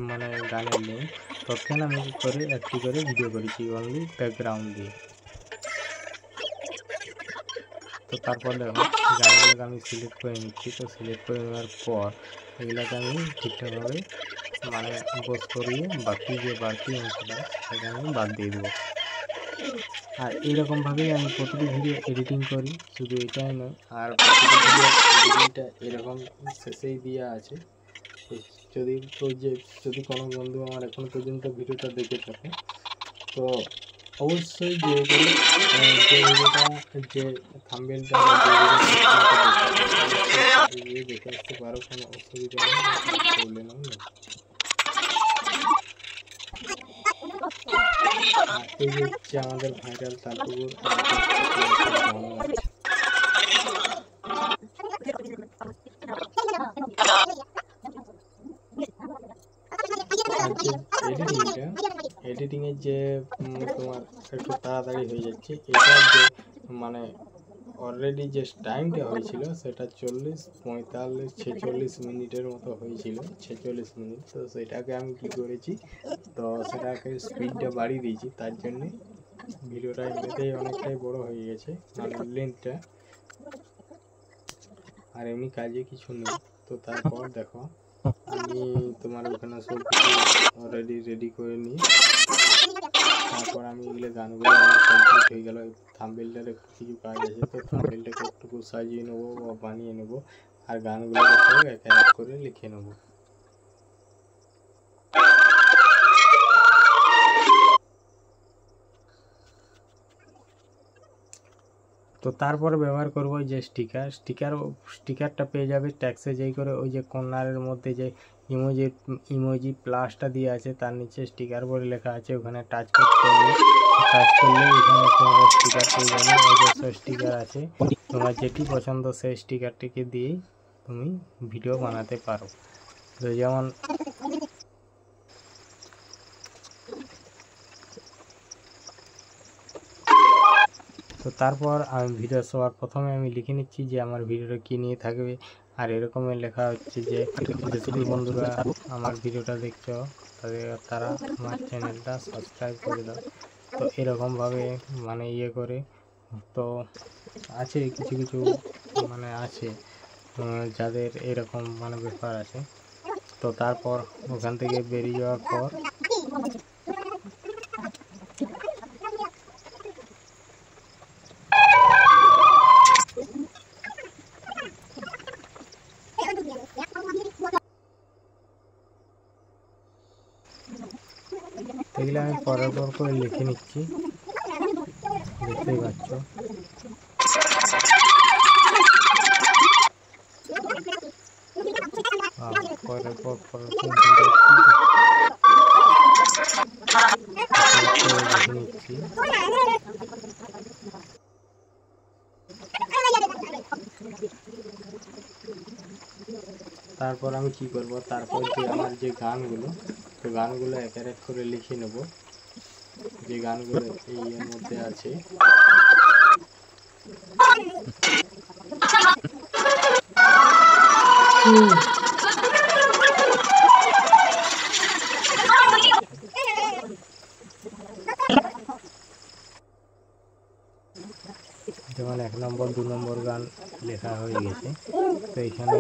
Speaker 6: মানে গানের লিঙ্ক ততক্ষণ আমি করে একটি করে ভিডিও করেছি অনলি ব্যাকগ্রাউন্ড দিয়ে। তো তারপর দেখো গানগুলোকে আমি সিলেক্ট করে নিচ্ছি। তো সিলেক্ট করে নেওয়ার পর এগুলোকে আমি ঠিকঠাকভাবে মানে বোস করিয়ে বাকি যে বাড়তি অংশটা সেটাকে আমি বাদ দিয়ে দেবো। আর এইরকমভাবেই আমি প্রতিটি ভিডিও এডিটিং করি, শুধু এটাই নয়, আর প্রতিটি ভিডিও এডিটিংটা এরকম শেষেই দেওয়া আছে। যদি কোনো বন্ধু আমার এখনো পর্যন্ত ভিডিওটা দেখে থাকে তো অবশ্যই যে ভিডিওটা যে থাম্বনেলটা দেখে আসতে পারো, কোনো অসুবিধা নেই, প্রবলেমও নেই। এই যে হচ্ছে আমাদের ভাইরাল তালপুকুর। এডিটিংয়ের যে তোমার একটু তাড়াতাড়ি হয়ে যাচ্ছে, এটার যে মানে অলরেডি যে টাইমটা হয়েছিল সেটা 40, 45, 46 মিনিটের মতো হয়েছিল, 46 মিনিট। তো সেটাকে আমি কি করেছি, তো সেটাকে স্পিডটা বাড়িয়ে দিয়েছি, তার জন্যে ভিডিওটা এমনিতেই অনেকটাই বড় হয়ে গেছে, মানে লেন্থটা, আর এমনি কাজে কিছু নেই। তো তারপর দেখো আমি তোমার ওখানে সব কিছু অলরেডি রেডি করে নিই। তারপর আমি এগুলো গানগুলো কমপ্লিট হয়ে গেল। থাম্বনেলটার একটু কিছু কাজ আছে, তো থাম্বনেলটাকে একটু সাজিয়ে নেবো বা বানিয়ে নেবো, আর গানগুলোকে সব এক এক করে লিখে নেবো। তো তারপরে ব্যবহার করব যে স্টিকারটা পেয়ে যাবে ট্যাক্সে যেই করে ওই যে কর্নারের মধ্যে যে ইমোজি প্লাসটা দিয়ে আছে, তার নিচে স্টিকার বলে লেখা আছে, ওখানে টাচ করতে হবে। টাচ করলে এখানে তোমরা স্টিকার পেয়ে যাবে। অজস্র স্টিকার আছে, তোমার যেটি পছন্দ সেই স্টিকারটিকে দিয়েই তুমি ভিডিও বানাতে পারো। তো যেমন তো তারপর আমি ভিডিও সবার প্রথমে আমি লিখে নিচ্ছি যে আমার ভিডিওটা কী নিয়ে থাকবে, আর এরকমই লেখা হচ্ছে যে যেসব বন্ধুরা আমার ভিডিওটা দেখছো তারা আমার চ্যানেলটা সাবস্ক্রাইব করে দাও। তো এরকমভাবে মানে ইয়ে করে, তো আছে কিছু কিছু মানে আছে যাদের এরকম মানে ব্যাপার আছে। তো তারপর ওখান থেকে বেরিয়ে যাওয়ার পর এগুলো আমি পরের পর করে লিখে নিচ্ছি, দেখতেই পাচ্ছ। পরের পর লিখে নিচ্ছি। তারপর আমি কি করব, তারপর যে আমার যে গানগুলো, তো গানগুলো এক এক করে লিখে নেব, যে গানগুলো এই এর মধ্যে আছে। যেমন 1 নম্বর 2 নম্বর গান লেখা হয়ে গেছে, তো এখানে